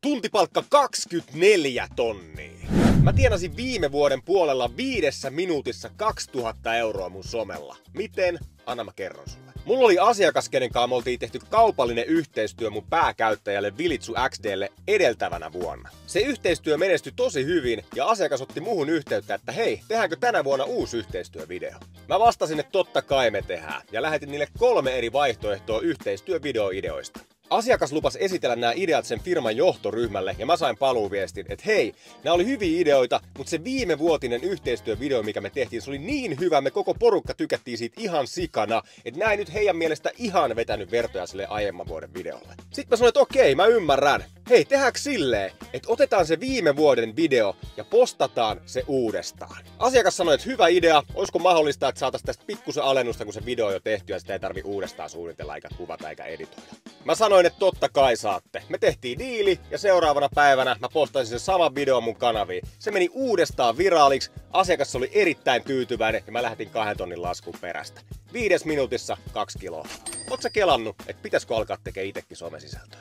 Tuntipalkka 24 tonnia. Mä tienasin viime vuoden puolella 5 minuutissa 2000 euroa mun somella. Miten? Anna mä kerron sulle. Mulla oli asiakas, kenen kanssa me oltiin tehty kaupallinen yhteistyö mun pääkäyttäjälle Vilitsu XDlle edeltävänä vuonna. Se yhteistyö menestyi tosi hyvin ja asiakas otti muhun yhteyttä, että hei, tehdäänkö tänä vuonna uusi yhteistyövideo? Mä vastasin, että totta kai me tehdään ja lähetin niille 3 eri vaihtoehtoa yhteistyövideoideoista. Asiakas lupasi esitellä nämä ideat sen firman johtoryhmälle ja mä sain paluuviestin, että hei, nämä oli hyviä ideoita, mutta se viimevuotinen yhteistyövideo, mikä me tehtiin, se oli niin hyvä, me koko porukka tykättiin siitä ihan sikana, että näin nyt heidän mielestä ihan vetänyt vertoja sille aiemman vuoden videolle. Sitten mä sanoin, että okei, mä ymmärrän. Hei, tehdäänkö silleen, että otetaan se viime vuoden video ja postataan se uudestaan. Asiakas sanoi, että hyvä idea, olisiko mahdollista, että saataisiin tästä pikkusen alennusta, kun se video on jo tehty ja sitä ei tarvi uudestaan suunnitella eikä kuvata eikä editoida. Mä sanoin, että totta kai saatte. Me tehtiin diili ja seuraavana päivänä mä postasin sen saman videon mun kanaviin. Se meni uudestaan viraaliksi, asiakas oli erittäin tyytyväinen ja mä lähetin 2 tonnin laskun perästä. 5 minuutissa 2 kiloa. Oot sä kelannut, että pitäisikö alkaa tekemään itekin somesisältöä?